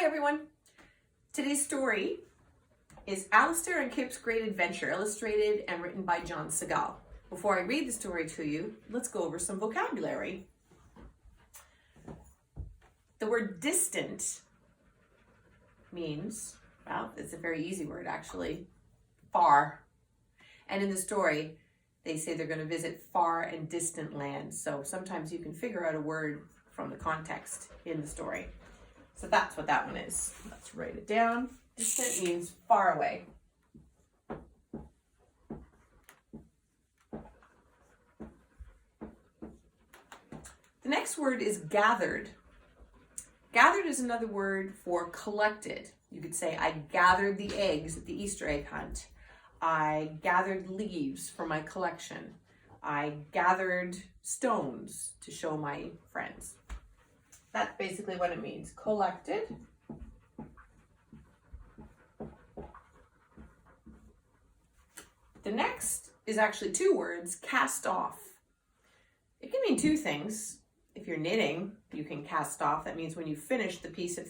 everyone. Today's story is Alastair and Kip's Great Adventure, illustrated and written by John Segal. Before I read the story to you, let's go over some vocabulary. The word distant means, well, it's a very easy word actually, far. And in the story, they say they're going to visit far and distant lands. So sometimes you can figure out a word from the context in the story. So that's what that one is. Let's write it down. Distant means far away. The next word is gathered. Gathered is another word for collected. You could say, I gathered the eggs at the Easter egg hunt. I gathered leaves for my collection. I gathered stones to show my friends. That's basically what it means. Collected. The next is actually two words, cast off. It can mean two things. If you're knitting, you can cast off. That means when you finish the piece of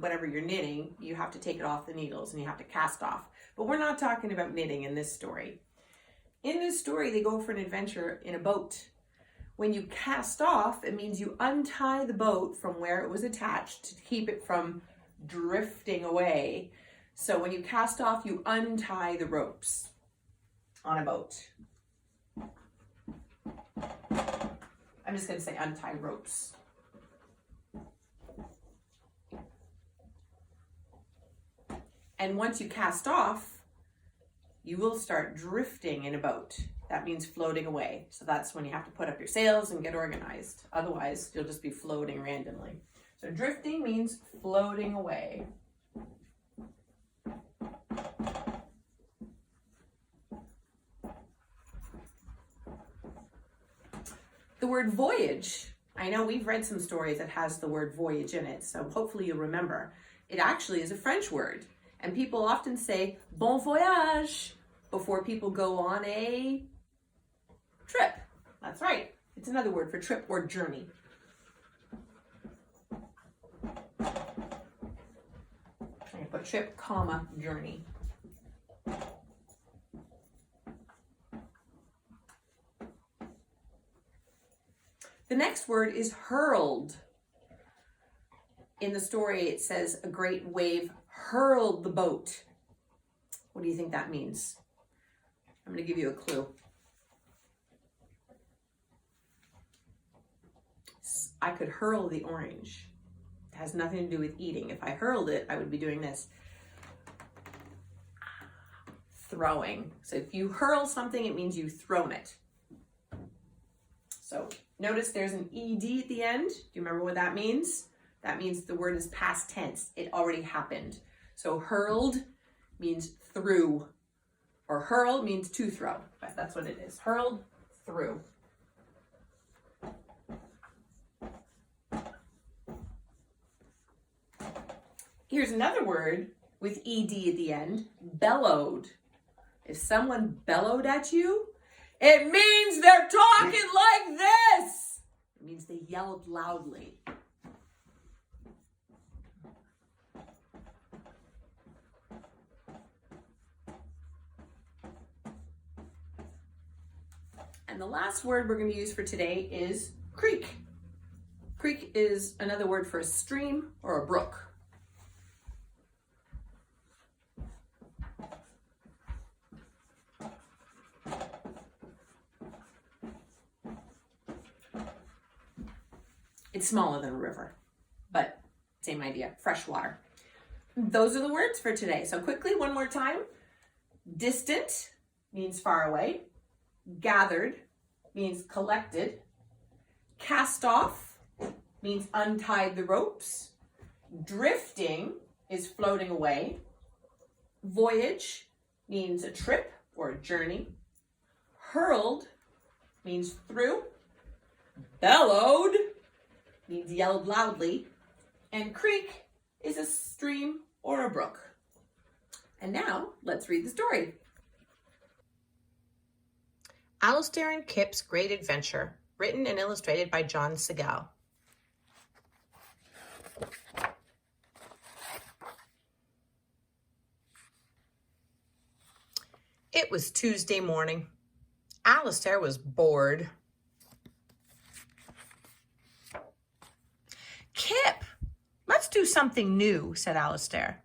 whatever you're knitting, you have to take it off the needles and you have to cast off. But we're not talking about knitting in this story. In this story, they go for an adventure in a boat. When you cast off, it means you untie the boat from where it was attached to keep it from drifting away. So when you cast off, you untie the ropes on a boat. I'm just going to say untie ropes. And once you cast off, you will start drifting in a boat. That means floating away. So that's when you have to put up your sails and get organized. Otherwise, you'll just be floating randomly. So drifting means floating away. The word voyage. I know we've read some stories that has the word voyage in it, so hopefully you'll remember. It actually is a French word, and people often say bon voyage before people go on a trip. That's right. It's another word for trip or journey. I'm going to put trip, comma, journey. The next word is hurled. In the story, it says a great wave hurled the boat. What do you think that means? I'm going to give you a clue. I could hurl the orange. It has nothing to do with eating. If I hurled it, I would be doing this. Throwing. So if you hurl something, it means you've thrown it. So notice there's an ED at the end. Do you remember what that means? That means the word is past tense. It already happened. So hurled means threw, or hurl means to throw. But that's what it is. Hurled, threw. Here's another word with ED at the end, bellowed. If someone bellowed at you, it means they're talking like this. It means they yelled loudly. And the last word we're going to use for today is creek. Creek is another word for a stream or a brook. It's smaller than a river, but same idea, fresh water. Those are the words for today. So quickly, one more time. Distant means far away. Gathered means collected. Cast off means untied the ropes. Drifting is floating away. Voyage means a trip or a journey. Hurled means through. Bellowed means yelled loudly, and creek is a stream or a brook. And now, let's read the story. Alastair and Kip's Great Adventure, written and illustrated by John Segal. It was Tuesday morning. Alastair was bored. Kip, let's do something new, said Alastair.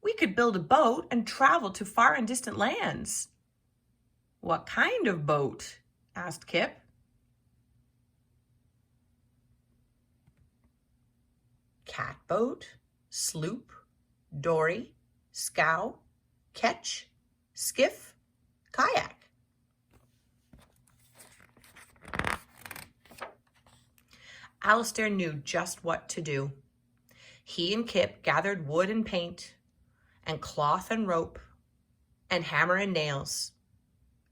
We could build a boat and travel to far and distant lands. What kind of boat? Asked Kip. Catboat, sloop, dory, scow, ketch, skiff, kayak. Alastair knew just what to do. He and Kip gathered wood and paint, and cloth and rope, and hammer and nails,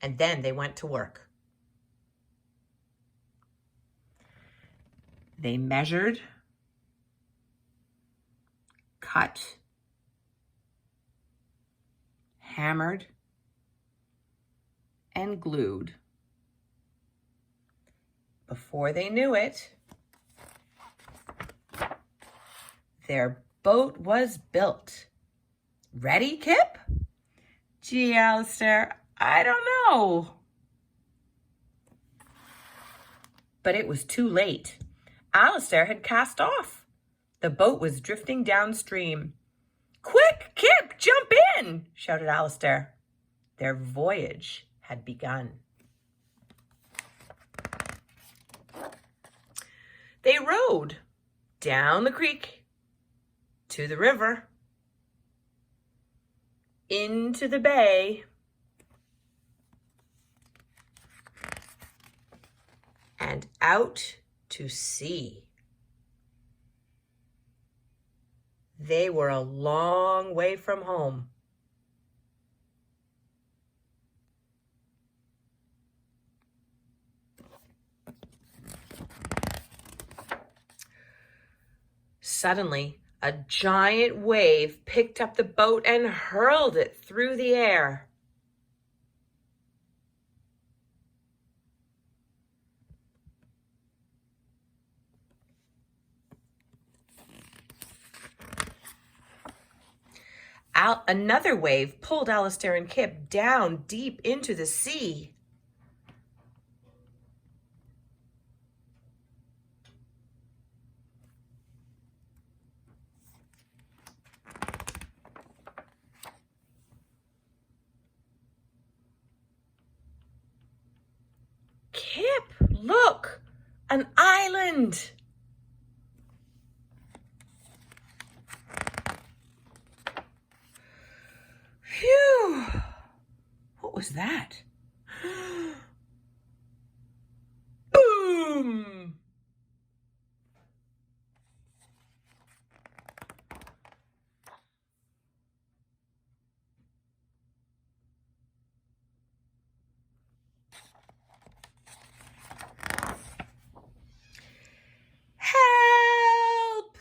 and then they went to work. They measured, cut, hammered, and glued. Before they knew it, their boat was built. Ready, Kip? Gee, Alastair, I don't know. But it was too late. Alastair had cast off. The boat was drifting downstream. Quick, Kip, jump in, shouted Alastair. Their voyage had begun. They rowed down the creek, to the river, into the bay, and out to sea. They were a long way from home. Suddenly, a giant wave picked up the boat and hurled it through the air. Another wave pulled Alastair and Kip down deep into the sea. Kip, look, an island. Phew, what was that? Boom! Help!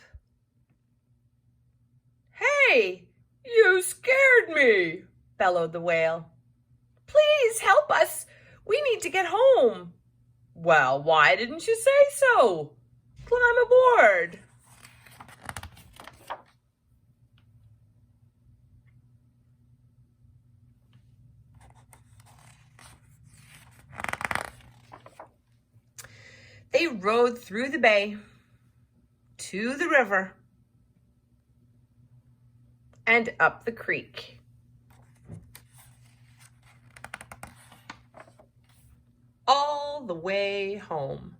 Hey! You scared me, bellowed the whale. Please help us. We need to get home. Well, why didn't you say so? Climb aboard. They rowed through the bay to the river and up the creek. All the way home.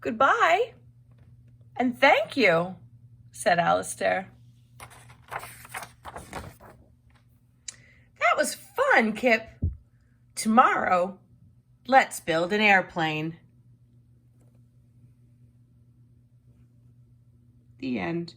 Goodbye, and thank you, said Alastair. That was fun, Kip. Tomorrow, let's build an airplane. The end.